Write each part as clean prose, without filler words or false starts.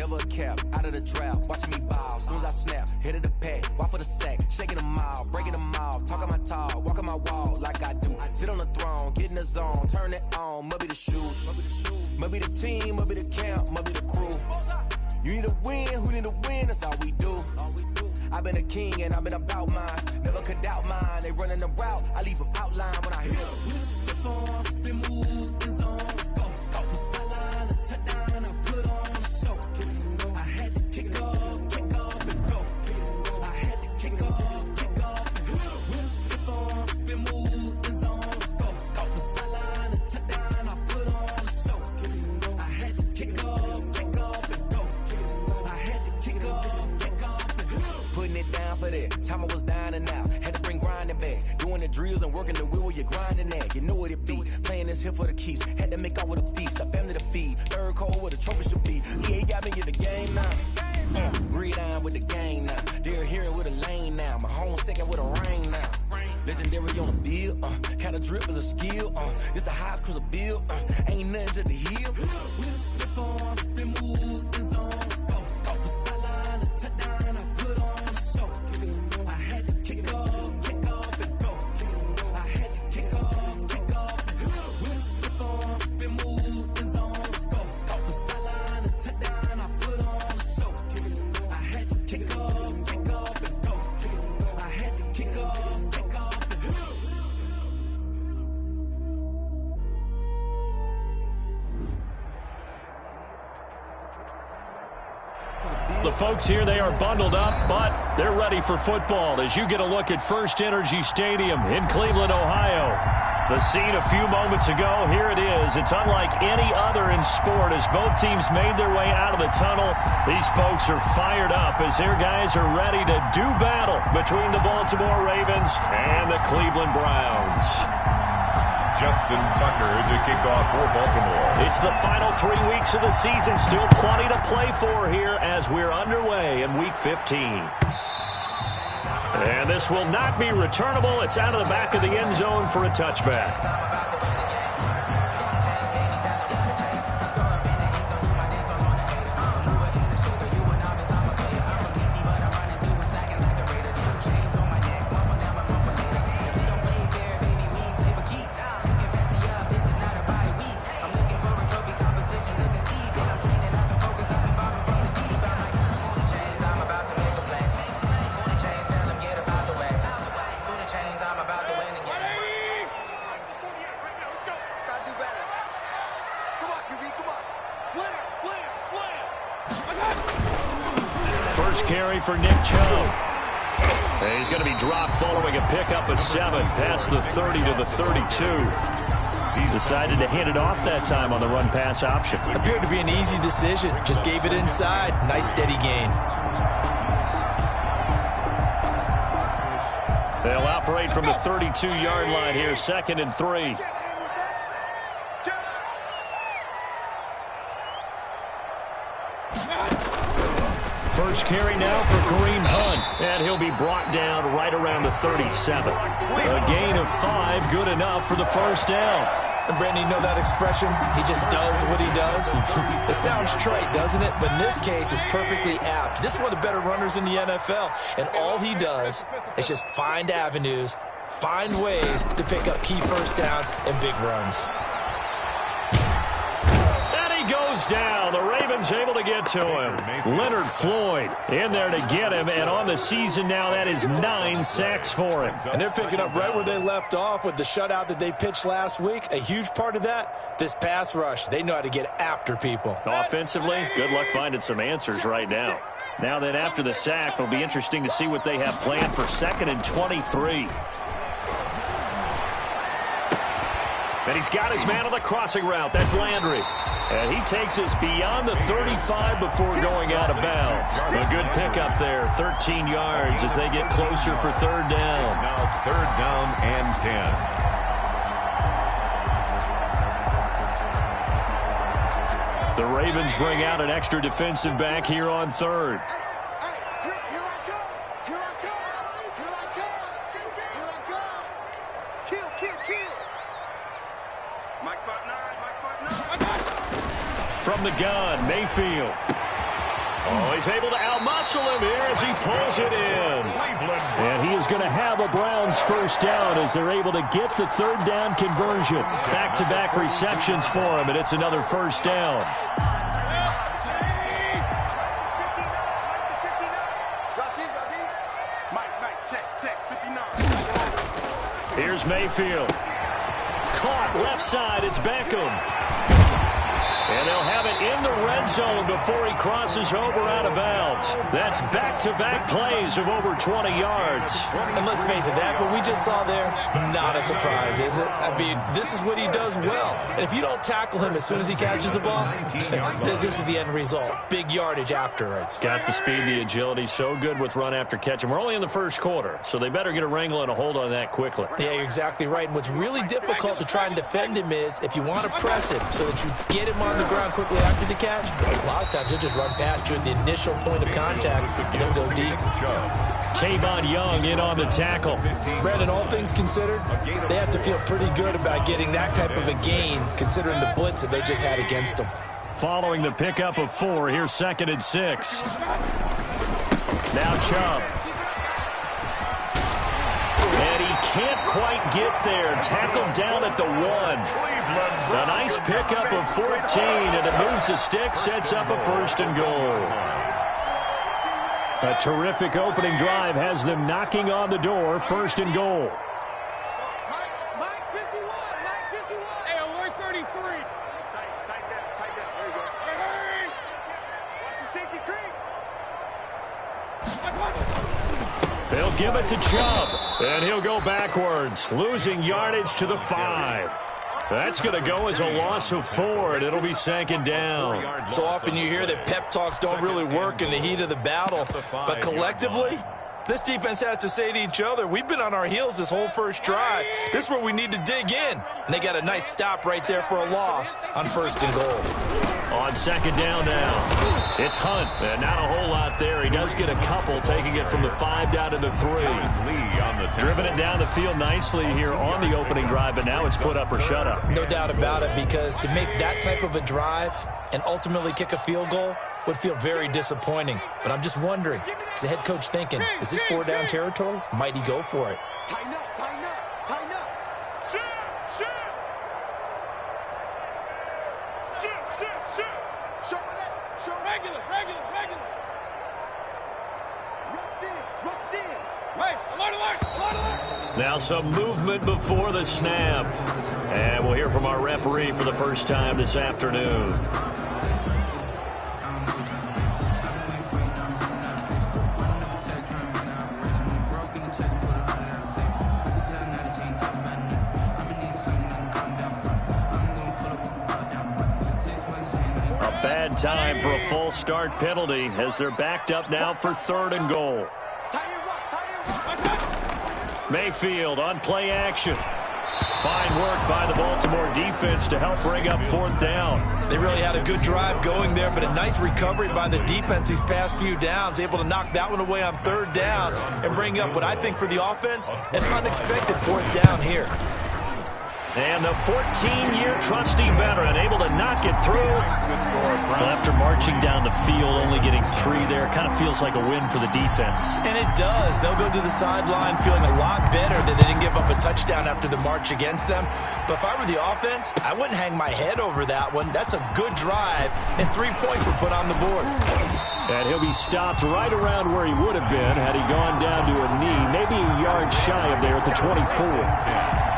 never a cap, out of the drought, watching me ball. Soon as I snap, hit of the pack, walk for the sack, shaking them all, breaking them off, talking my talk, walking my wall like I do. Sit on the throne, get in the zone, turn it on, must be the shoes, must be the team, must be the camp, must be the crew. You need a win, who need a win, that's all we do. I've been a king and I've been about mine, never could doubt mine. They running the route, I leave them outline when I hit them. We just step on, spin move, in zone, scope the sideline, a touchdown, I put on a show. I had to kick off and go. I had to kick off and go. We just step on, spin move, in zone, scope the sideline, a touchdown, I put on a show. I had to kick off and go. I had to kick off and go. Putting it down for that. Time I was down and out. Had to bring grinding back. Doing the drills and working the wheel where you're grinding at. You know what it be. Playing this here for the keeps. Had to make out with a feast. A family to feed. Third cold where the trophy should be. Yeah, he got me in the game now. Breathe on with the game now. They're hearing with a lane now. My home second with a rain now. Legendary on the field. Kinda drip is a skill. It's the highest cruiser bill. Ain't nothing to the hill. We just slip on, spin move, in zone, scope the sideline, a touchdown, I put on a show. I had to kick off and go. I had to kick off and go. We just slip on, spin move, in zone, scope the sideline, a touchdown, I put on a show. I had to kick off and go. I had to kick off and go. The folks here, they are bundled up, but they're ready for football as you get a look at First Energy Stadium in Cleveland, Ohio. The scene a few moments ago, here it is. It's unlike any other in sport as both teams made their way out of the tunnel. These folks are fired up as their guys are ready to do battle between the Baltimore Ravens and the Cleveland Browns. Justin Tucker to kick off for Baltimore. It's the final 3 weeks of the season. Still plenty to play for here as we're underway in Week 15. And this will not be returnable. It's out of the back of the end zone for a touchback. First carry for Nick Chubb. He's going to be dropped following a pickup of 7 past the 30 to the 32. He decided to hand it off that time on the run-pass option. Appeared to be an easy decision. Just gave it inside. Nice steady gain. They'll operate from the 32-yard line here, 2nd and 3. First carry now for Kareem Hunt, and he'll be brought down right around the 37. A gain of 5, good enough for the first down. And Brandon, you know that expression? He just does what he does. It sounds trite, doesn't it? But in this case, it's perfectly apt. This is one of the better runners in the NFL, and all he does is just find avenues, find ways to pick up key first downs and big runs. Goes down. The Ravens able to get to him. Leonard Floyd in there to get him, and on the season now, that is 9 sacks for him. And they're picking up right where they left off with the shutout that they pitched last week. A huge part of that, this pass rush. They know how to get after people. Offensively, good luck finding some answers right now. Now then, after the sack, it'll be interesting to see what they have planned for 2nd and 23. And he's got his man on the crossing route. That's Landry. And he takes us beyond the 35 before going out of bounds. A good pickup there, 13 yards as they get closer for 3rd down. Now 3rd down and 10. The Ravens bring out an extra defensive back here on 3rd. From the gun, Mayfield. Oh, he's able to outmuscle him here as he pulls it in. And he is going to have a Browns first down as they're able to get the third down conversion. Back-to-back receptions for him, and it's another first down. Here's Mayfield. Caught left side. It's Beckham. And they'll have it in the red zone before he crosses over out of bounds. That's back-to-back plays of over 20 yards. And let's face it, that what we just saw there, not a surprise, is it? I mean, this is what he does well. And if you don't tackle him as soon as he catches the ball, this is the end result. Big yardage afterwards. Got the speed, the agility, so good with run after catch. And we're only in the first quarter, so they better get a wrangle and a hold on that quickly. Yeah, you're exactly right. And what's really difficult to try and defend him is if you want to press him so that you get him on the ground quickly after the catch, a lot of times he'll just run past you at the initial point of contact and he'll go deep. Tavon Young in on the tackle. Brandon, all things considered, they have to feel pretty good about getting that type of a gain considering the blitz that they just had against them. Following the pickup of 4, here's 2nd and 6. Now Chubb. And he can't quite get there. Tackled down at the 1. A nice pickup of 14, and it moves the stick, sets up a 1st and goal. A terrific opening drive has them knocking on the door, 1st and goal. Mike 51, Mike 51. Hey, alert 33. Tight down, there you go. Hey, watch the safety creek. They'll give it to Chubb, and he'll go backwards, losing yardage to the 5. That's going to go as a loss of 4, and it'll be 2nd down. So often you hear that pep talks don't really work in the heat of the battle, but collectively, this defense has to say to each other, we've been on our heels this whole first drive. This is where we need to dig in. And they got a nice stop right there for a loss on 1st and goal. On 2nd down now, it's Hunt, and not a whole lot there. He does get a couple, taking it from the 5 down to the 3. Driven it down the field nicely here on the opening drive, but now it's put up or shut up. No doubt about it, because to make that type of a drive and ultimately kick a field goal would feel very disappointing. But I'm just wondering, is the head coach thinking, is this 4-down territory? Might he go for it? Tighten up, tighten up, tighten up. Shoot. Show that. Show regular. Rush in. Wait, alert. Now some movement before the snap. And we'll hear from our referee for the first time this afternoon. Bad time for a false start penalty as they're backed up now for 3rd and goal. Mayfield on play action. Fine work by the Baltimore defense to help bring up 4th down. They really had a good drive going there, but a nice recovery by the defense these past few downs, able to knock that one away on 3rd down and bring up what I think for the offense, an unexpected 4th down here. And the 14-year trusty veteran able to knock it through. Well, after marching down the field, only getting 3 there, kind of feels like a win for the defense. And it does. They'll go to the sideline feeling a lot better that they didn't give up a touchdown after the march against them. But if I were the offense, I wouldn't hang my head over that one. That's a good drive, and 3 points were put on the board. And he'll be stopped right around where he would have been had he gone down to a knee, maybe a yard shy of there at the 24.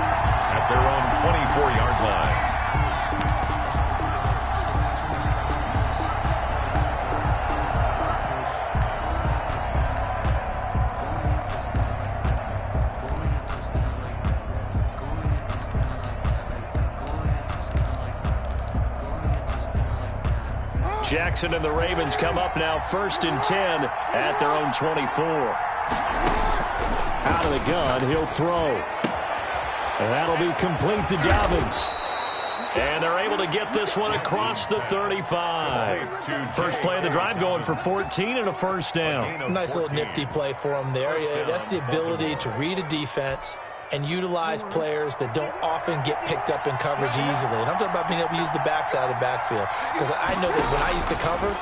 At their own 24-yard line. Jackson and the Ravens come up now 1st and 10 at their own 24. Out of the gun, he'll throw. That'll be complete to Dobbins. And they're able to get this one across the 35. First play of the drive going for 14 and a 1st down. Nice little nifty play for him there. Yeah, that's the ability to read a defense and utilize players that don't often get picked up in coverage easily. And I'm talking about being able to use the backside of the backfield. Because I know that when I used to cover,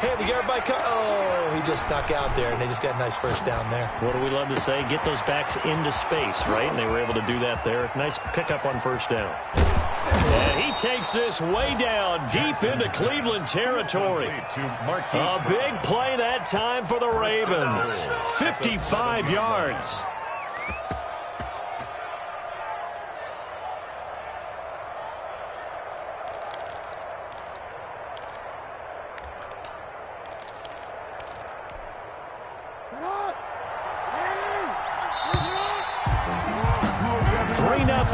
Hey, we got everybody cut. Oh, he just snuck out there, and they just got a nice first down there. What do we love to say? Get those backs into space, right? And they were able to do that there. Nice pickup on first down. And he takes this way down, deep into Cleveland territory. A big play that time for the Ravens. 55 yards.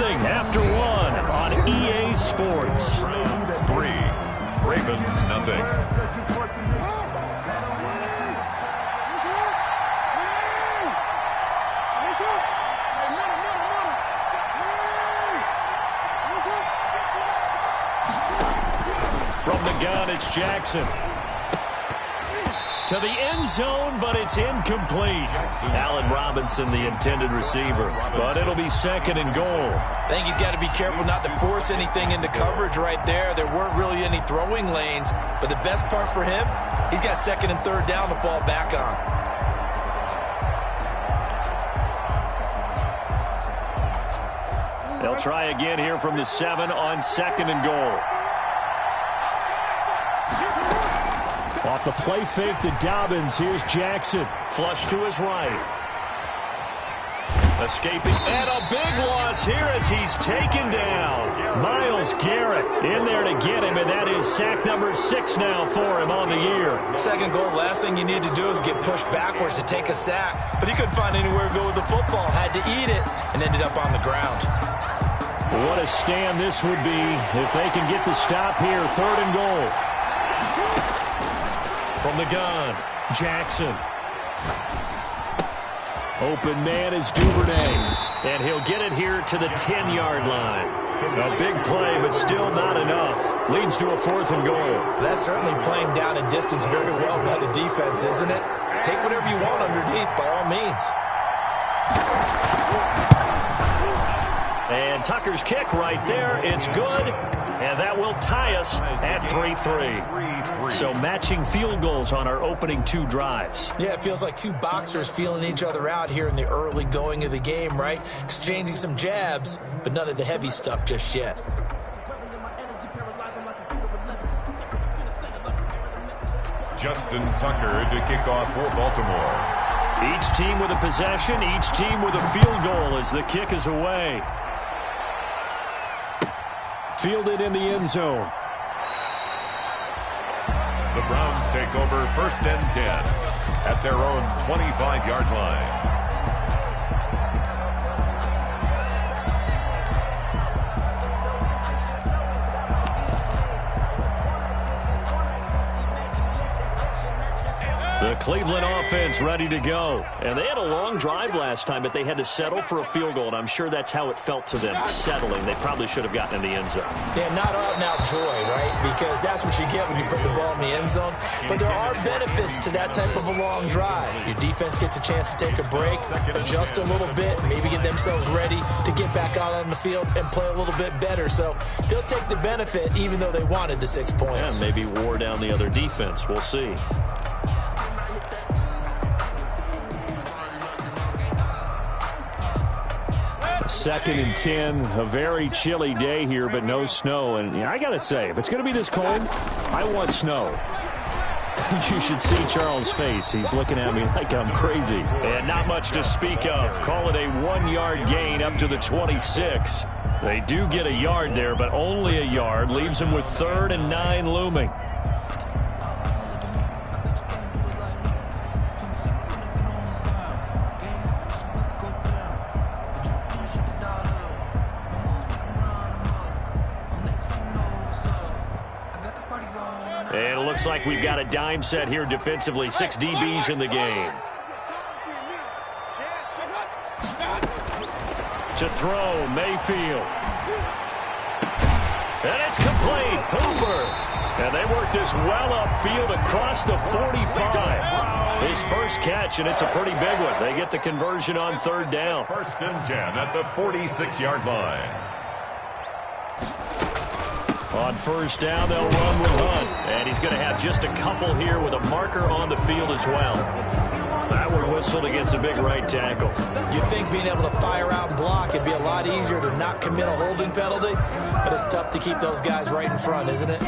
After one on EA Sports. 3, Ravens nothing. From the gun, it's Jackson. To the end zone, but it's incomplete. Allen Robinson, the intended receiver. But it'll be second and goal. I think he's got to be careful not to force anything into coverage right there. There weren't really any throwing lanes. But the best part for him, he's got second and third down to fall back on. They'll try again here from the 7 on second and goal. Off the play fake to Dobbins. Here's Jackson. Flush to his right. Escaping. And a big loss here as he's taken down. Myles Garrett in there to get him, and that is sack number 6 now for him on the year. Second goal, last thing you need to do is get pushed backwards to take a sack. But he couldn't find anywhere to go with the football. Had to eat it and ended up on the ground. What a stand this would be if they can get the stop here. Third and goal. From the gun, Jackson. Open man is Duvernay. And he'll get it here to the 10-yard line. A big play, but still not enough. Leads to a 4th and goal. That's certainly playing down and distance very well by the defense, isn't it? Take whatever you want underneath, by all means. And Tucker's kick right there. It's good. And that will tie us at 3-3. So matching field goals on our opening 2 drives. Yeah, it feels like 2 boxers feeling each other out here in the early going of the game, right? Exchanging some jabs, but none of the heavy stuff just yet. Justin Tucker to kick off for Baltimore. Each team with a possession, each team with a field goal as the kick is away. Fielded in the end zone. The Browns take over 1st and 10 at their own 25-yard line. The Cleveland offense ready to go. And they had a long drive last time, but they had to settle for a field goal, and I'm sure that's how it felt to them, settling. They probably should have gotten in the end zone. Yeah, not out-and-out joy, right? Because that's what you get when you put the ball in the end zone. But there are benefits to that type of a long drive. Your defense gets a chance to take a break, adjust a little bit, maybe get themselves ready to get back out on the field and play a little bit better. So they'll take the benefit even though they wanted the 6 points. And maybe wore down the other defense. We'll see. Second and 10, a very chilly day here, but no snow. And I got to say, if it's going to be this cold, I want snow. You should see Charles' face. He's looking at me like I'm crazy. And not much to speak of. Call it a 1-yard gain up to the 26. They do get a yard there, but only a yard. Leaves them with 3rd and 9 looming. And it looks like we've got a dime set here defensively. 6 DBs in the game. To throw, Mayfield. And it's complete. Hooper. And they work this well upfield across the 45. His first catch, and it's a pretty big one. They get the conversion on 3rd down. 1st and 10 at the 46-yard line. On first down, they'll run with Hunt. And he's going to have just a couple here with a marker on the field as well. That one whistled against a big right tackle. You'd think being able to fire out and block, it'd be a lot easier to not commit a holding penalty, but it's tough to keep those guys right in front, isn't it?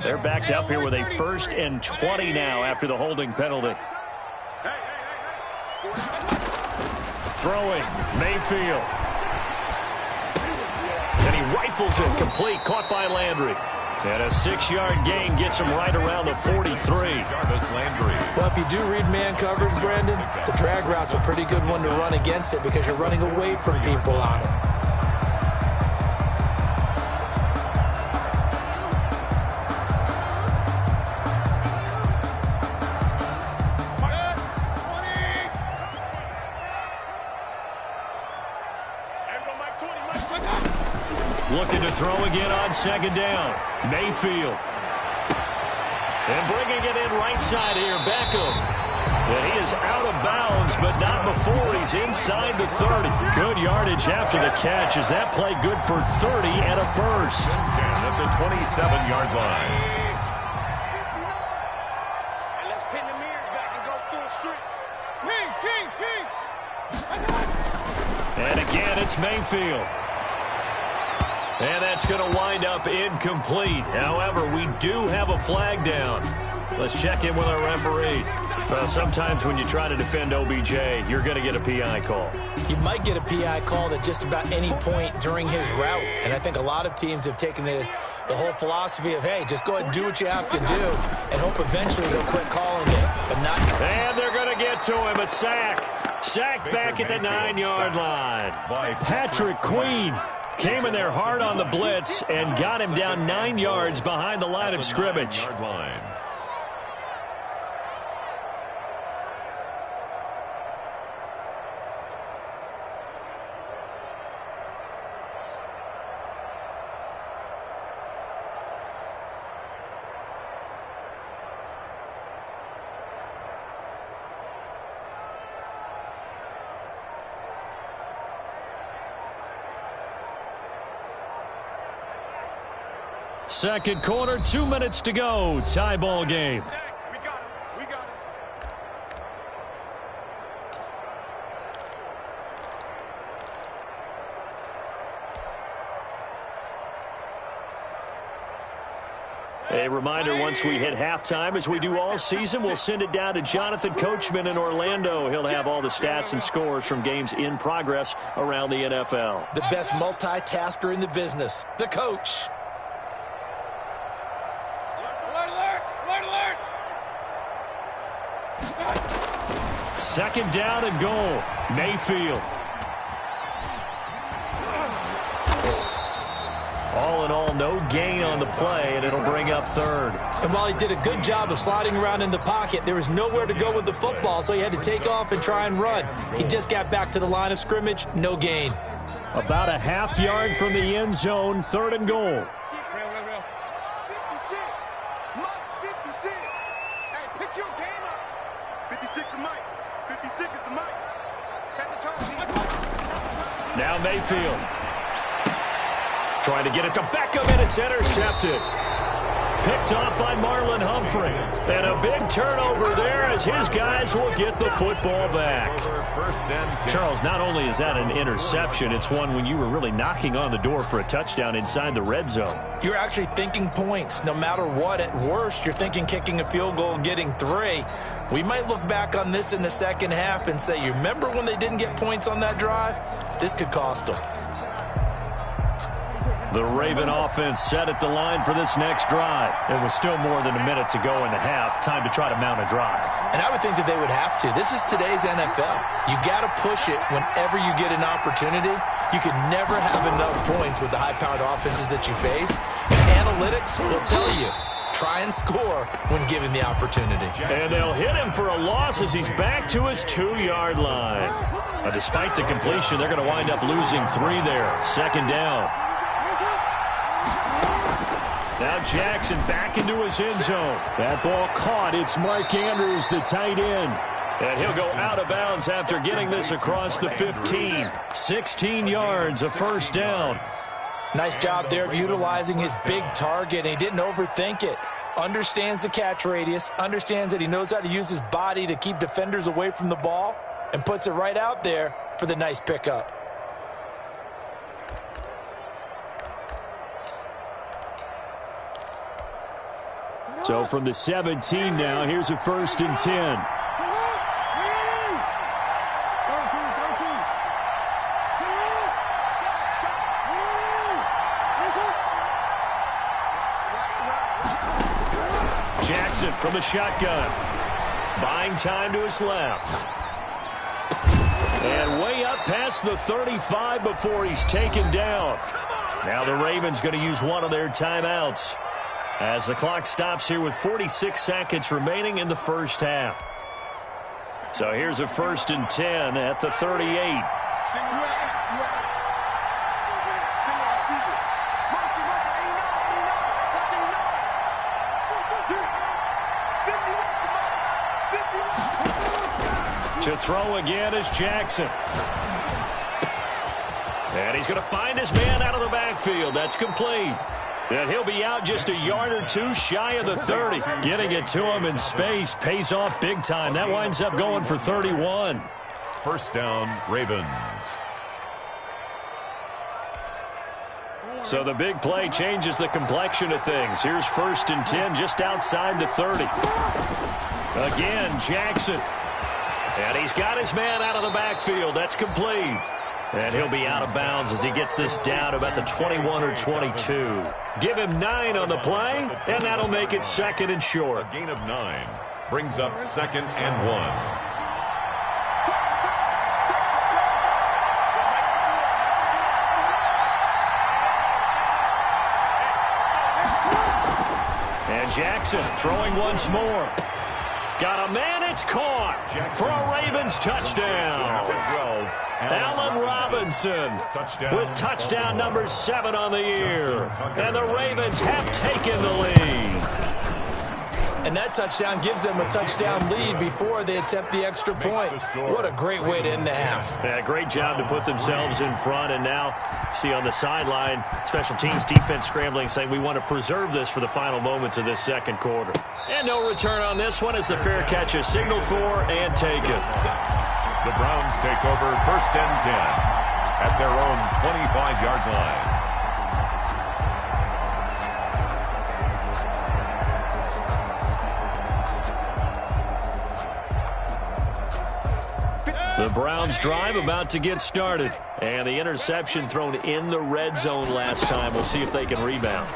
They're backed up here with a 1st and 20 now after the holding penalty. Throwing, Mayfield. And he rifles it complete, caught by Landry. And a 6-yard gain gets him right around the 43. Well, if you do read man coverage, Brandon, the drag route's a pretty good one to run against it because you're running away from people on it. Looking to throw again on 2nd down. Mayfield. And bringing it in right side here, Beckham. And he is out of bounds, but not before he's inside the 30. Good yardage after the catch. Is that play good for 30 and a 1st? At the 27-yard line. And let's pin the mirrors back and go full street. King. And again, it's Mayfield. And that's going to wind up incomplete. However, we do have a flag down. Let's check in with our referee. Well, sometimes when you try to defend OBJ, you're going to get a PI call. You might get a PI call at just about any point during his route. And I think a lot of teams have taken the whole philosophy of, hey, just go ahead and do what you have to do and hope eventually they'll quit calling it. But not. And they're going to get to him. A sack. Sack back at the 9-yard line. Patrick Queen came in there hard on the blitz and got him down 9 yards behind the line of scrimmage. Second quarter, 2 minutes to go. Tie ball game. We got him. A reminder, once we hit halftime, as we do all season, we'll send it down to Jonathan Coachman in Orlando. He'll have all the stats and scores from games in progress around the NFL. The best multitasker in the business, the coach. Second down and goal. Mayfield. All in all, no gain on the play, and it'll bring up 3rd. And while he did a good job of sliding around in the pocket, there was nowhere to go with the football, so he had to take off and try and run. He just got back to the line of scrimmage, no gain. About a half yard from the end zone, 3rd and goal. 56. Mike's 56. Hey, pick your game up. 56 is Mike. 56 is the Mike. Set the tone. Now Mayfield. Trying to get it to Beckham, and it's intercepted. Picked off by Marlon Humphrey. And a big turnover there as his guys will get the football back. Charles, not only is that an interception, it's one when you were really knocking on the door for a touchdown inside the red zone. You're actually thinking points. No matter what, at worst, you're thinking kicking a field goal and getting 3. We might look back on this in the second half and say, you remember when they didn't get points on that drive? This could cost them. The Raven offense set at the line for this next drive. It was still more than a minute to go in the half. Time to try to mount a drive. And I would think that they would have to. This is today's NFL. You got to push it whenever you get an opportunity. You could never have enough points with the high-powered offenses that you face. And analytics will tell you, try and score when given the opportunity. And they'll hit him for a loss as he's back to his 2-yard line. Despite the completion, they're going to wind up losing 3 there. Second down. Now Jackson back into his end zone. That ball caught. It's Mark Andrews, the tight end. And he'll go out of bounds after getting this across the 15. 16 yards, a first down. Nice job there of utilizing his big target. He didn't overthink it. Understands the catch radius, understands that he knows how to use his body to keep defenders away from the ball, and puts it right out there for the nice pickup. So from the 17 now, here's a first and 10. Jackson from the shotgun. Buying time to his left. And way up past the 35 before he's taken down. Now the Ravens going to use one of their timeouts as the clock stops here with 46 seconds remaining in the first half. So here's a first and 10 at the 38. To throw again is Jackson. And he's going to find his man out of the backfield. That's complete. And he'll be out just a yard or two shy of the 30. Getting it to him in space pays off big time. That winds up going for 31. First down, Ravens. So the big play changes the complexion of things. Here's first and 10 just outside the 30. Again, Jackson. And he's got his man out of the backfield. That's complete. And he'll be out of bounds as he gets this down to about the 21 or 22. Give him 9 on the play, and that'll make it second and short. A gain of 9 brings up second and 1. And Jackson throwing once more. Got a man, it's caught for a Ravens touchdown. Allen Robinson with touchdown number 7 on the year. And the Ravens have taken the lead. And that touchdown gives them a touchdown lead before they attempt the extra point. What a great way to end the half. Yeah, great job to put themselves in front. And now, see on the sideline, special teams defense scrambling, saying we want to preserve this for the final moments of this second quarter. And no return on this one as the fair catch is signaled for and taken. The Browns take over first and 10 at their own 25-yard line. The Browns drive about to get started. And the interception thrown in the red zone last time. We'll see if they can rebound.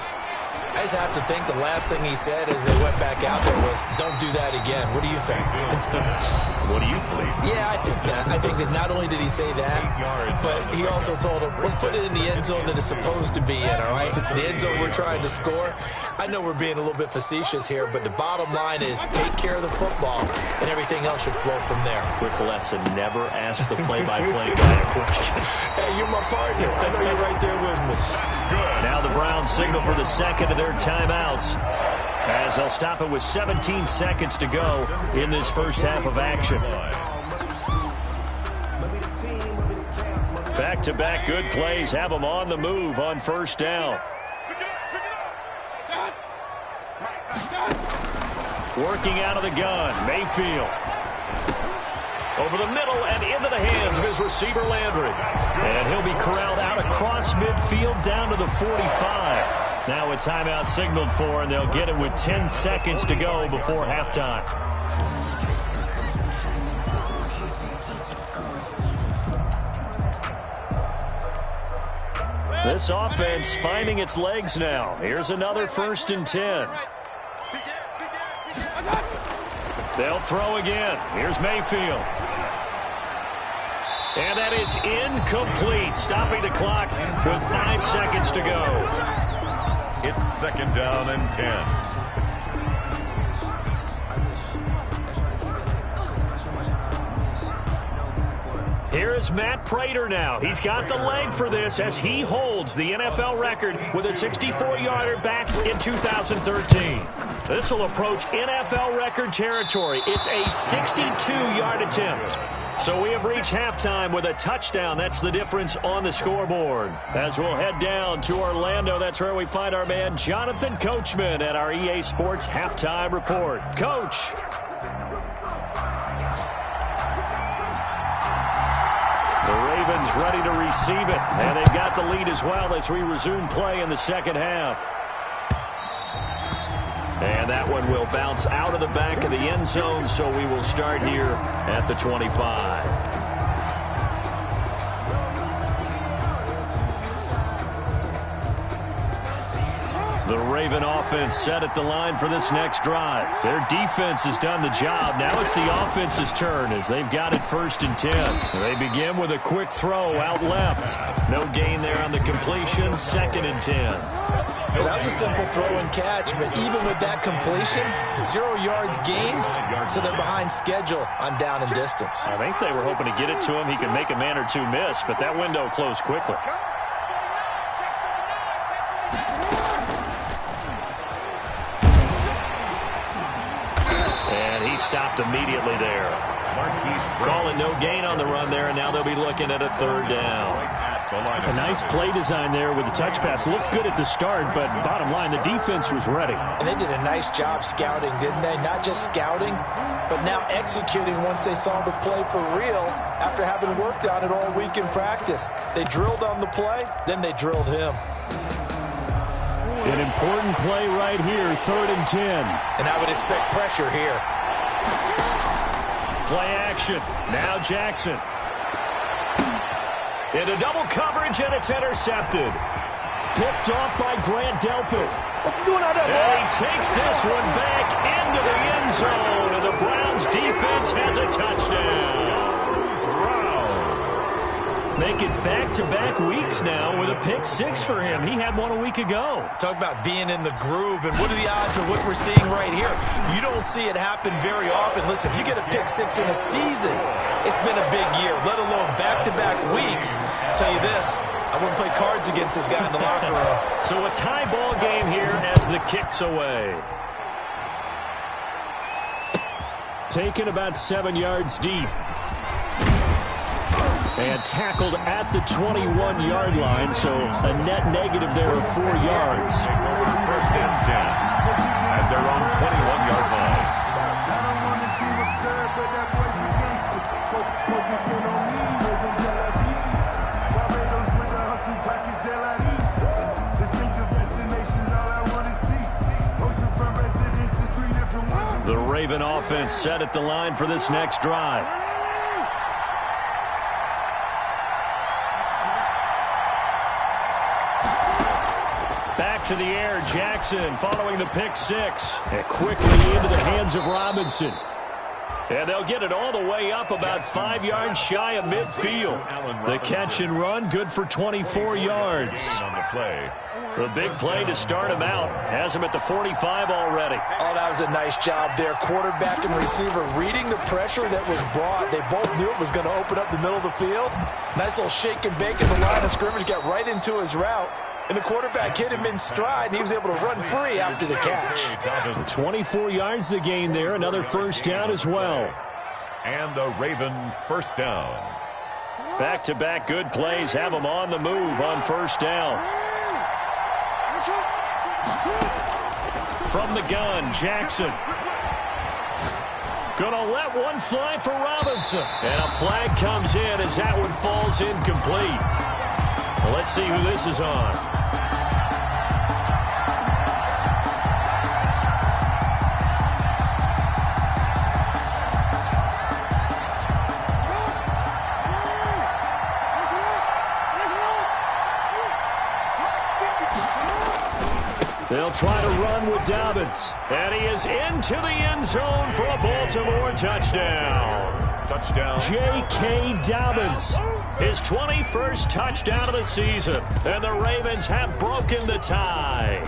I just have to think the last thing he said as they went back out there was, don't do that again. What do you think? What do you believe? Yeah, I think that. I think that not only did he say that, but he also told him, let's put it in the end zone that it's supposed to be in, all right? The end zone we're trying to score. I know we're being a little bit facetious here, but the bottom line is take care of the football, and everything else should flow from there. Quick lesson, never ask the play-by-play guy a question. Hey, you're my partner. I know you're right there with me. Good. Now the Browns signal for the second of their timeouts as they'll stop it with 17 seconds to go in this first half of action. Back-to-back good plays have them on the move on first down. Working out of the gun, Mayfield. Over the middle and into the hands of his receiver, Landry. And he'll be corralled out across midfield down to the 45. Now a timeout signaled for, and they'll get it with 10 seconds to go before halftime. This offense finding its legs now. Here's another first and 10. They'll throw again. Here's Mayfield. And that is incomplete, stopping the clock with 5 seconds to go. It's second down and 10. Here Here's Matt Prater now. He's got the leg for this as he holds the NFL record with a 64-yarder back in 2013. This will approach NFL record territory. It's a 62-yard attempt. So we have reached halftime with a touchdown. That's the difference on the scoreboard. As we'll head down to Orlando, that's where we find our man Jonathan Coachman at our EA Sports Halftime Report. Coach. The Ravens ready to receive it, and they've got the lead as well as we resume play in the second half. And that one will bounce out of the back of the end zone, so we will start here at the 25. The Raven offense set at the line for this next drive. Their defense has done the job. Now it's the offense's turn as they've got it 1st and 10. They begin with a quick throw out left. No gain there on the completion. 2nd and 10. Well, that was a simple throw and catch, but even with that completion, 0 yards gained, so they're behind schedule on down and distance. I think they were hoping to get it to him. He could make a man or two miss, but that window closed quickly. And he stopped immediately there. Calling no gain on the run there, and now they'll be looking at a 3rd down. A nice play design there with the touch pass. Looked good at the start, but bottom line, the defense was ready. And they did a nice job scouting, didn't they? Not just scouting, but now executing once they saw the play for real after having worked on it all week in practice. They drilled on the play, then they drilled him. An important play right here, 3rd and 10. And I would expect pressure here. Play action. Now Jackson. Into double coverage, and it's intercepted. Picked off by Grant Delpit. What's he doing out there, and he takes this one back into the end zone, and the Browns defense has a touchdown. Make it back-to-back weeks now with a pick 6 for him. He had one a week ago. Talk about being in the groove, and what are the odds of what we're seeing right here? You don't see it happen very often. Listen, if you get a pick 6 in a season, it's been a big year, let alone back-to-back weeks. I'll tell you this, I wouldn't play cards against this guy in the locker room. So a tie ball game here as the kick's away. Taken about 7 yards deep. And tackled at the 21-yard line, so a net negative there of 4 yards. 1st and 10 at their own 21-yard line. The Raven offense set at the line for this next drive. Back to the air, Jackson following the pick 6. And quickly into the hands of Robinson. And they'll get it all the way up about 5 yards shy of midfield. The catch and run, good for 24 yards. The big play to start him out. Has him at the 45 already. Oh, that was a nice job there. Quarterback and receiver reading the pressure that was brought. They both knew it was going to open up the middle of the field. Nice little shake and bake in the line of scrimmage. Got right into his route. And the quarterback hit him in stride, and he was able to run free after the catch. 24 yards to gain there. Another 1st down as well. And a Raven 1st down. Back-to-back good plays have him on the move on 1st down. From the gun, Jackson. Gonna let one fly for Robinson. And a flag comes in as that one falls incomplete. Well, let's see who this is on. They'll try to run with Dobbins. And he is into the end zone for a Baltimore touchdown. Touchdown. J.K. Dobbins. His 21st touchdown of the season. And the Ravens have broken the tie.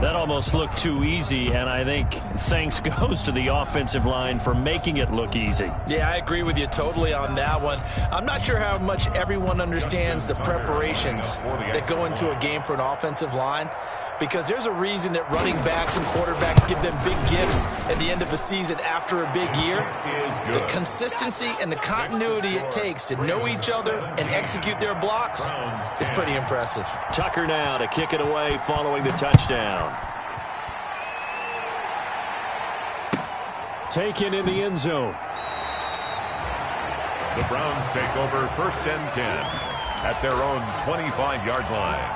That almost looked too easy, and I think thanks goes to the offensive line for making it look easy. Yeah, I agree with you totally on that one. I'm not sure how much everyone understands the preparations that go into a game for an offensive line, because there's a reason that running backs and quarterbacks give them big gifts at the end of the season after a big year. The consistency and the continuity it takes to know each other and execute their blocks is pretty impressive. Tucker now to kick it away following the touchdown. Taken in the end zone. The Browns take over 1st and 10 at their own 25-yard line.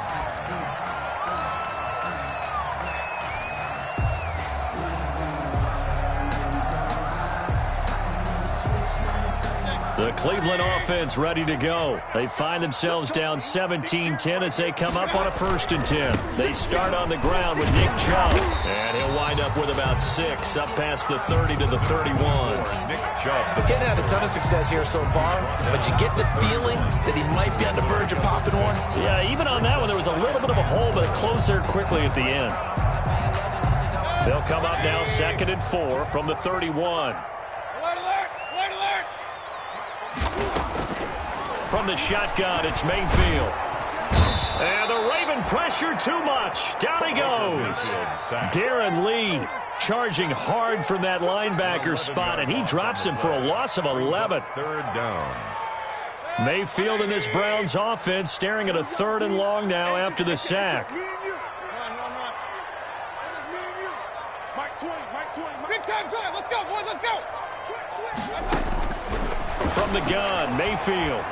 The Cleveland offense ready to go. They find themselves down 17-10 as they come up on a 1st and 10. They start on the ground with Nick Chubb. And he'll wind up with about 6 up past the 30 to the 31. Nick Chubb. Getting had a ton of success here so far, but you get the feeling that he might be on the verge of popping one. Yeah, even on that one, there was a little bit of a hole, but it closed there quickly at the end. They'll come up now 2nd and 4 from the 31. From the shotgun, it's Mayfield. And the Raven pressure too much. Down he goes. Darren Lee charging hard from that linebacker spot, and he drops him for a loss of 11. 3rd down. Mayfield in this Browns offense staring at a 3rd and long now after the sack. Big time drive. Let's go, boys. Let's go. From the gun, Mayfield.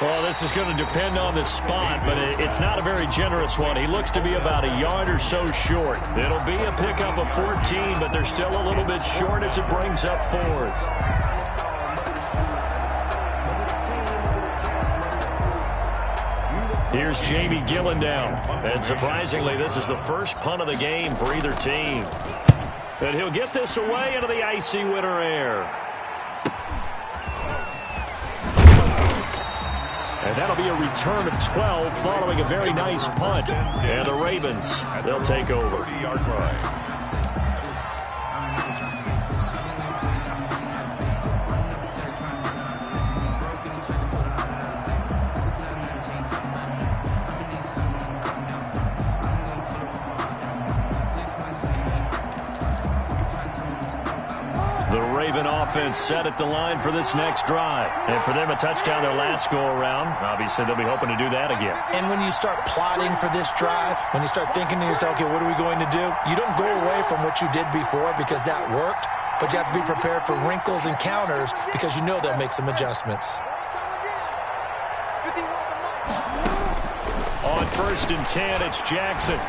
Well, this is going to depend on the spot, but it's not a very generous one. He looks to be about a yard or so short. It'll be a pickup of 14, but they're still a little bit short as it brings up 4th. Here's Jamie Gillen down. And surprisingly, this is the first punt of the game for either team. And he'll get this away into the icy winter air. And that'll be a return of 12 following a very nice punt. And the Ravens, they'll take over. 30-yard line. The Raven offense set at the line for this next drive. And for them, a touchdown their last go-around. Obviously, they'll be hoping to do that again. And when you start plotting for this drive, when you start thinking to yourself, okay, what are we going to do? You don't go away from what you did before because that worked, but you have to be prepared for wrinkles and counters because you know they'll make some adjustments. On 1st and 10, it's Jackson.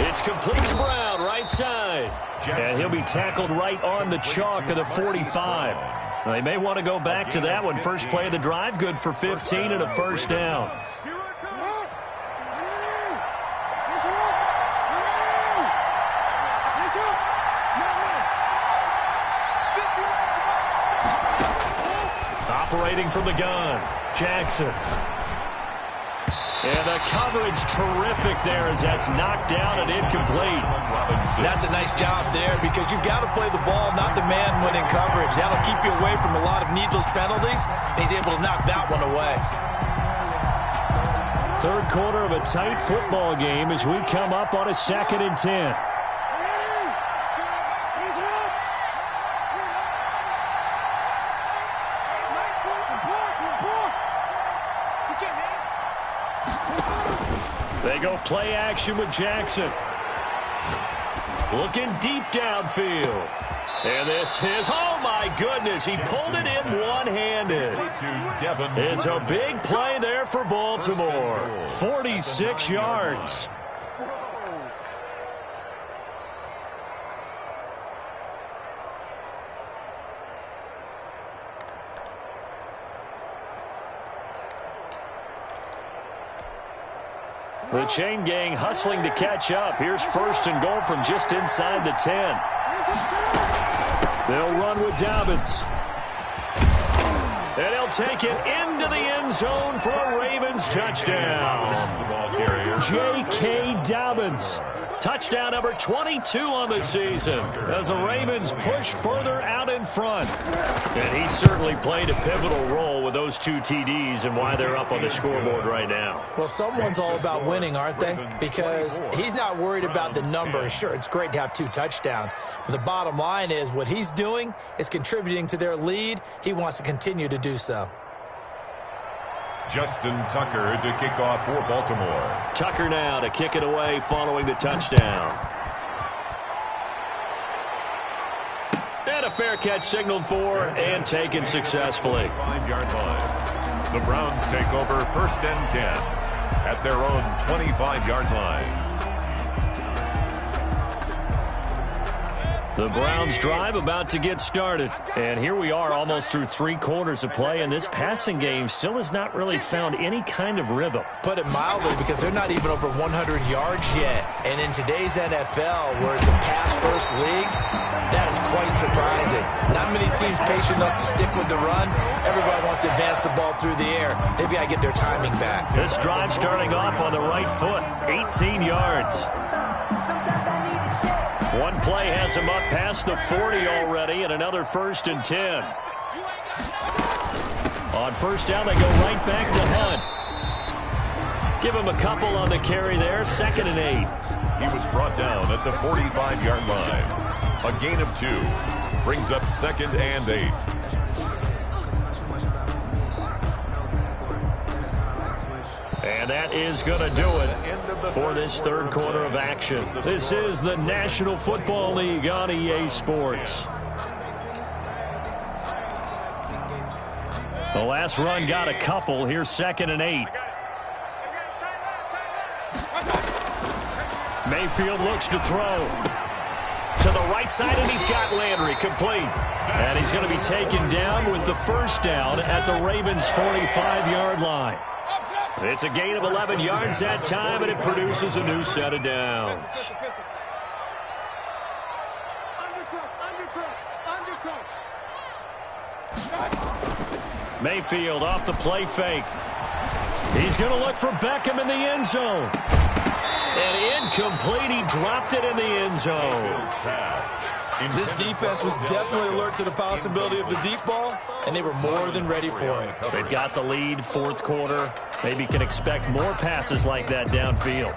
It's complete to Brown, right side. And he'll be tackled right on the chalk of the 45. They may want to go back to that one. First play of the drive, good for 15 and a 1st down. Operating from the gun, Jackson. And the coverage terrific there as that's knocked down and incomplete. That's a nice job there because you've got to play the ball, not the man when in coverage. That'll keep you away from a lot of needless penalties, and he's able to knock that one away. 3rd quarter of a tight football game as we come up on a 2nd and 10. They go play action with Jackson. Looking deep downfield. And this is, oh my goodness, he pulled it in one-handed. It's a big play there for Baltimore. 46 yards. The chain gang hustling to catch up. Here's 1st and goal from just inside the 10. They'll run with Dobbins. And he'll take it into the end zone for a Ravens touchdown. J.K. Dobbins. Touchdown number 22 on the season as the Ravens push further out in front. And he certainly played a pivotal role with those 2 TDs and why they're up on the scoreboard right now. Well, someone's all about winning, aren't they? Because he's not worried about the number. Sure, it's great to have 2 touchdowns. But the bottom line is what he's doing is contributing to their lead. He wants to continue to do so. Justin Tucker to kick off for Baltimore. Tucker now to kick it away following the touchdown. And a fair catch signaled for and taken successfully. 5-yard line. The Browns take over 1st and 10 at their own 25-yard line. The Browns drive about to get started. And here we are almost through 3 quarters of play, and this passing game still has not really found any kind of rhythm. Put it mildly, because they're not even over 100 yards yet. And in today's NFL, where it's a pass-first league, that is quite surprising. Not many teams patient enough to stick with the run. Everybody wants to advance the ball through the air. They've got to get their timing back. This drive starting off on the right foot, 18 yards. One play has him up past the 40 already, and another 1st and 10. On 1st down, they go right back to Hunt. Give him a couple on the carry there, 2nd and 8. He was brought down at the 45-yard line. A gain of 2 brings up 2nd and 8. And that is going to do it for this 3rd quarter of action. This is the National Football League on EA Sports. The last run got a couple. Here's 2nd and 8. Mayfield looks to throw. To the right side, and he's got Landry complete. And he's going to be taken down with the 1st down at the Ravens' 45-yard line. It's a gain of 11 yards that time, and it produces a new set of downs. Mayfield off the play fake. He's going to look for Beckham in the end zone. And incomplete. He dropped it in the end zone. This defense was definitely alert to the possibility of the deep ball, and they were more than ready for it. They've got the lead, 4th quarter. Maybe can expect more passes like that downfield.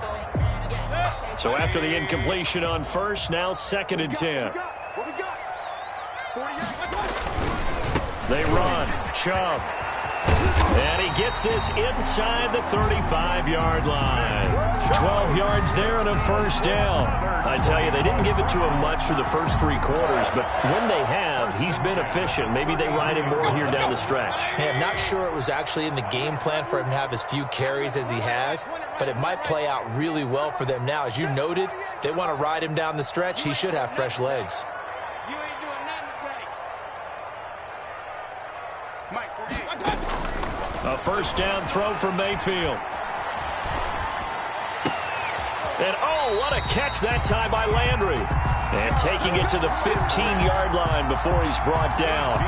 So after the incompletion on 1st, now 2nd and 10. They run. Chubb. And he gets this inside the 35-yard line. 12 yards there and a 1st down. I tell you, they didn't give it to him much for the first 3 quarters, but when they have, he's been efficient. Maybe they ride him more here down the stretch. Hey, I'm not sure it was actually in the game plan for him to have as few carries as he has, but it might play out really well for them now. As you noted, if they want to ride him down the stretch, he should have fresh legs. A 1st down throw for Mayfield. And oh, what a catch that time by Landry. And taking it to the 15-yard line before he's brought down.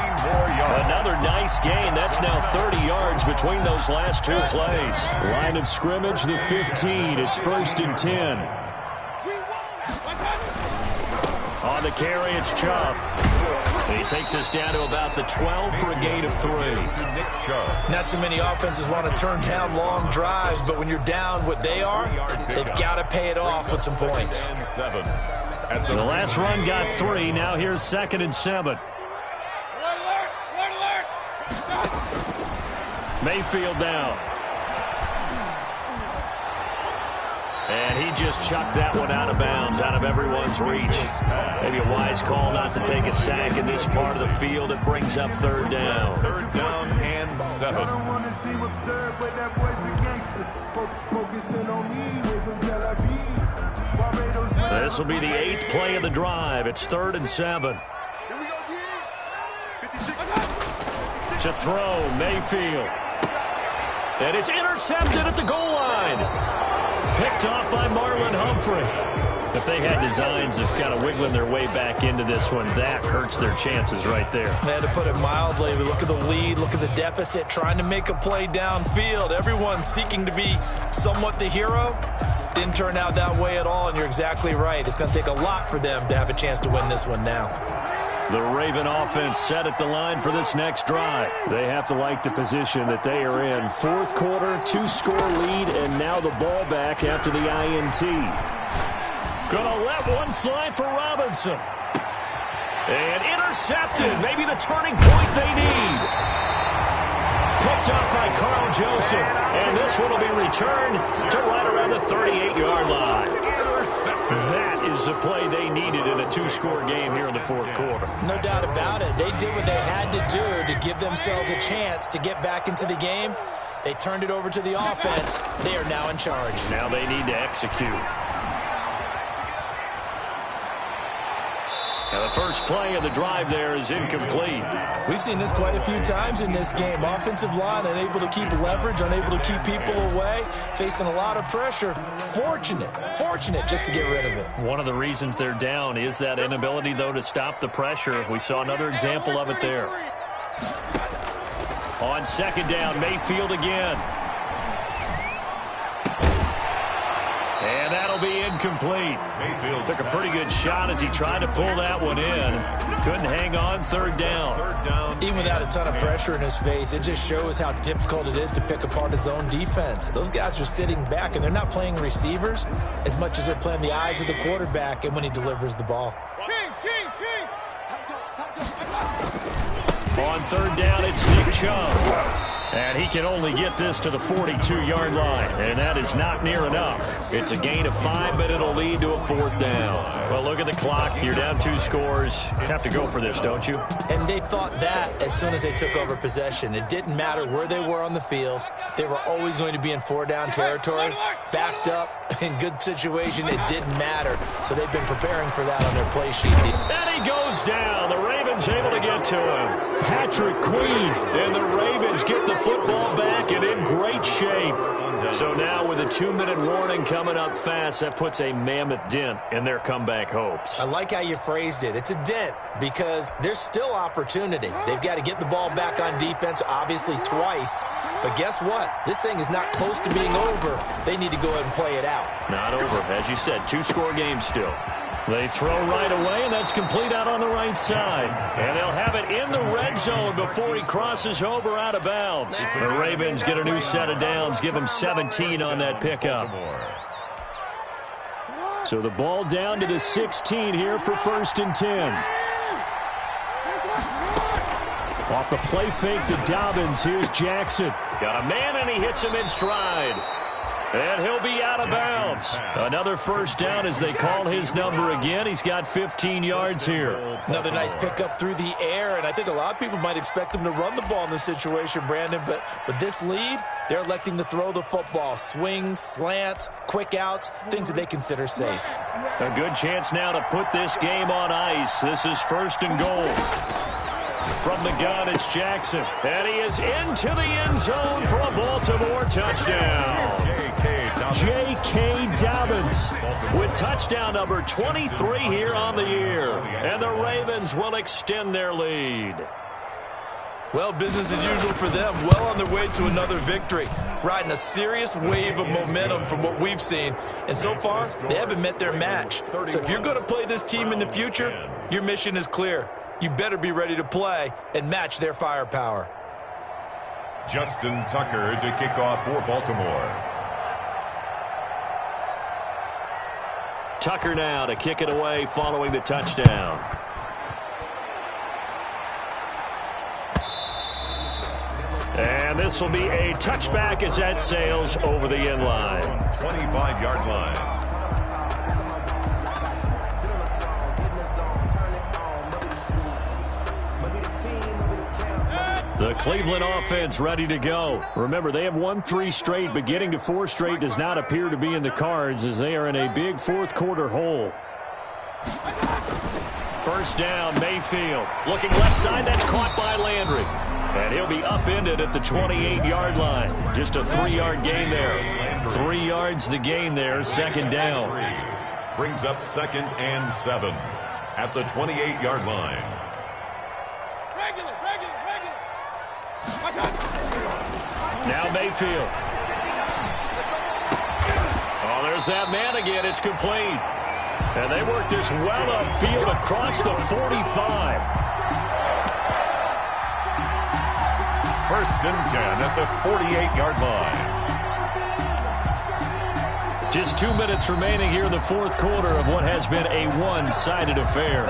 Another nice gain. That's now 30 yards between those last 2 plays. Line of scrimmage, the 15. It's 1st and 10. On the carry, it's Chubb. He takes us down to about the 12 for a gain of 3. Not too many offenses want to turn down long drives, but when you're down what they are, they've got to pay it off with some points. The last run got 3. Now here's 2nd and 7. Mayfield down. And he just chucked that one out of bounds, out of everyone's reach. Maybe a wise call not to take a sack in this part of the field. It brings up 3rd down. 3rd down and 7. This will be the 8th play of the drive. It's 3rd and 7. To throw, Mayfield. And it's intercepted at the goal line. Picked off by Marlon Humphrey. If they had designs of kind of wiggling their way back into this one, that hurts their chances right there. They had to put it mildly. Look at the lead, look at the deficit, trying to make a play downfield. Everyone seeking to be somewhat the hero. Didn't turn out that way at all, and you're exactly right. It's going to take a lot for them to have a chance to win this one now. The Raven offense set at the line for this next drive. They have to like the position that they are in. Fourth quarter, 2-score lead, and now the ball back after the INT. Gonna let one fly for Robinson. And intercepted. Maybe the turning point they need. Picked up by Carl Joseph. And this one will be returned to right around the 38-yard line. That is the play they needed in a 2-score game here in the fourth quarter. No doubt about it. They did what they had to do to give themselves a chance to get back into the game. They turned it over to the offense. They are now in charge. Now they need to execute. Now the first play of the drive there is incomplete. We've seen this quite a few times in this game. Offensive line unable to keep leverage, unable to keep people away, facing a lot of pressure. Fortunate just to get rid of it. One of the reasons they're down is that inability, though, to stop the pressure. We saw another example of it there. On second down, Mayfield again. And that'll be incomplete. Mayfield took a pretty good shot as he tried to pull that one in. Couldn't hang on. Third down. Even without a ton of pressure in his face, it just shows how difficult it is to pick apart his own defense. Those guys are sitting back, and they're not playing receivers as much as they're playing the eyes of the quarterback and when he delivers the ball. On third down, it's Nick Chubb. And he can only get this to the 42-yard line, and that is not near enough. It's a gain of 5, but it'll lead to a fourth down. Well, look at the clock. You're down 2 scores. Have to go for this, don't you? And they thought that as soon as they took over possession. It didn't matter where they were on the field. They were always going to be in 4-down territory, backed up, in good situation. It didn't matter. So they've been preparing for that on their play sheet. And he goes down. The Ravens able to get to him. Patrick Queen. And the Ravens get the football back and in great shape. So now with a 2-minute warning coming up fast, that puts a mammoth dent in their comeback hopes. I like how you phrased it. It's a dent because there's still opportunity. They've got to get the ball back on defense, obviously twice. But guess what? This thing is not close to being over. They need to go ahead and play it out. Not over. As you said, 2-score game still. They throw right away, and that's complete out on the right side. And they'll have it in the red zone before he crosses over out of bounds. The Ravens get a new set of downs, give them 17 on that pickup. So the ball down to the 16 here for 1st and 10. Off the play fake to Dobbins, here's Jackson. Got a man, and he hits him in stride. And he'll be out of bounds. Another first down as they call his number again. He's got 15 yards here. Another nice pickup through the air, and I think a lot of people might expect him to run the ball in this situation, Brandon, but with this lead, they're electing to throw the football. Swings, slants, quick outs, things that they consider safe. A good chance now to put this game on ice. This is 1st and goal. From the gun, it's Jackson. And he is into the end zone for a Baltimore touchdown. J.K. Dobbins with touchdown number 23 here on the year. And the Ravens will extend their lead. Well, business as usual for them. Well on their way to another victory. Riding a serious wave of momentum from what we've seen. And so far, they haven't met their match. So if you're going to play this team in the future, your mission is clear. You better be ready to play and match their firepower. Justin Tucker to kick off for Baltimore. Tucker now to kick it away following the touchdown. And this will be a touchback as that sails over the end line. 25-yard line. The Cleveland offense ready to go. Remember, they have won 3 straight, but getting to 4 straight does not appear to be in the cards as they are in a big fourth quarter hole. First down, Mayfield. Looking left side, that's caught by Landry. And he'll be upended at the 28-yard line. Just a 3-yard gain there. 3 yards the gain there, 2nd down. brings up 2nd and 7 at the 28-yard line. Regular. Now Mayfield. Oh, there's that man again. It's complete. And they work this well upfield across the 45. 1st and 10 at the 48-yard line. Just 2 minutes remaining here in the fourth quarter of what has been a one-sided affair.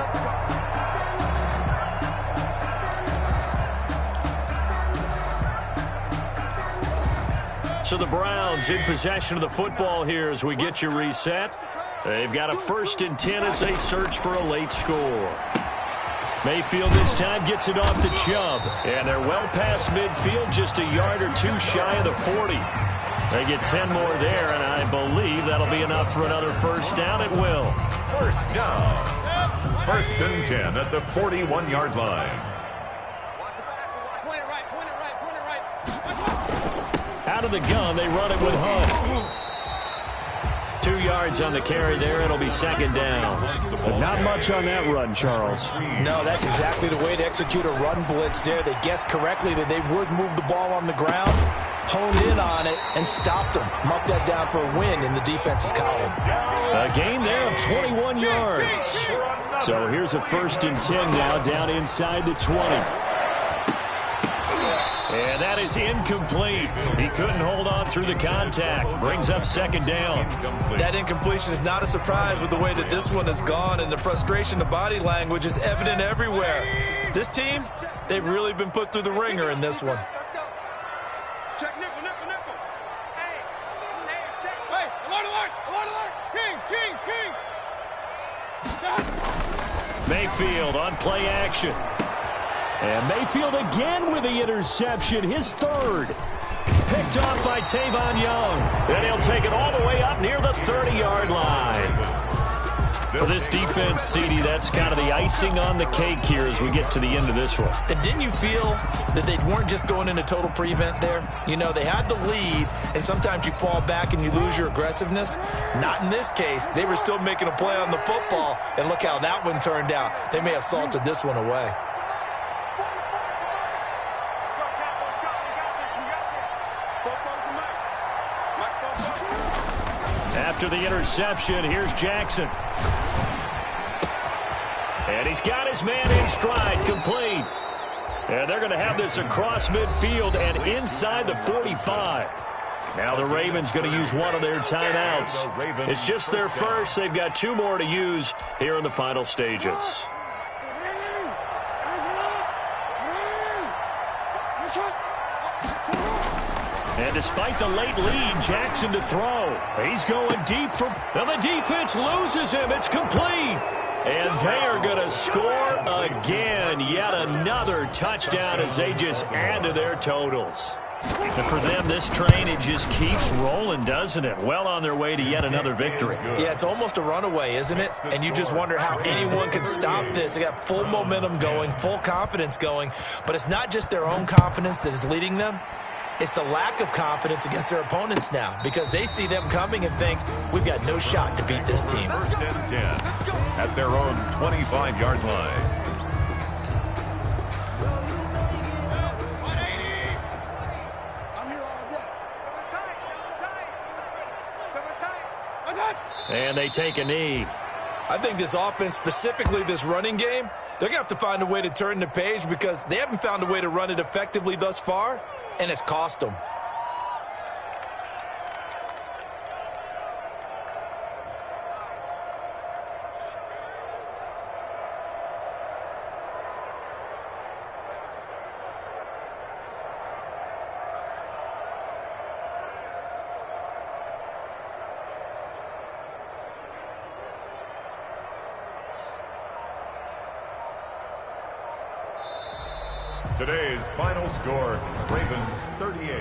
So the Browns in possession of the football here as we get you reset. They've got a 1st and 10 as they search for a late score. Mayfield this time gets it off to Chubb. And they're well past midfield, just a yard or two shy of the 40. They get 10 more there, and I believe that'll be enough for another first down. It will. First down. 1st and 10 at the 41-yard line. Point it right. Out of the gun, they run it with Hunt. 2 yards on the carry there. It'll be 2nd down. But not much on that run, Charles. No, that's exactly the way to execute a run blitz there. They guessed correctly that they would move the ball on the ground, honed in on it, and stopped them. Mark that down for a win in the defense's column. A gain there of 21 yards. So here's a 1st and 10 now down inside the 20. And that is incomplete. He couldn't hold on through the contact. Brings up 2nd down. That incompletion is not a surprise with the way that this one has gone, and the frustration, the body language is evident everywhere. This team, they've really been put through the ringer in this one. Let's go. Check nickel. Hey, alert. King. Mayfield on play action. And Mayfield again with the interception, his 3rd. Picked off by Tavon Young. And he'll take it all the way up near the 30-yard line. For this defense, CD, that's kind of the icing on the cake here as we get to the end of this one. And didn't you feel that they weren't just going into total prevent there? You know, they had the lead, and sometimes you fall back and you lose your aggressiveness. Not in this case. They were still making a play on the football, and look how that one turned out. They may have salted this one away. After the interception, here's Jackson. And he's got his man in stride, complete. And they're going to have this across midfield and inside the 45. Now the Ravens going to use one of their timeouts. It's just their first. They've got 2 more to use here in the final stages. And despite the late lead, Jackson to throw. He's going deep for... Now the defense loses him. It's complete. And they are going to score again. Yet another touchdown as they just add to their totals. And for them, this train, it just keeps rolling, doesn't it? Well on their way to yet another victory. Yeah, it's almost a runaway, isn't it? And you just wonder how anyone can stop this. They got full momentum going, full confidence going. But it's not just their own confidence that is leading them. It's the lack of confidence against their opponents now, because they see them coming and think, we've got no shot to beat this team. 1st and 10 at their own 25-yard line. I'm here all day. And they take a knee. I think this offense, specifically this running game, they're going to have to find a way to turn the page because they haven't found a way to run it effectively thus far, and it's cost them. Today's final score, Ravens 38,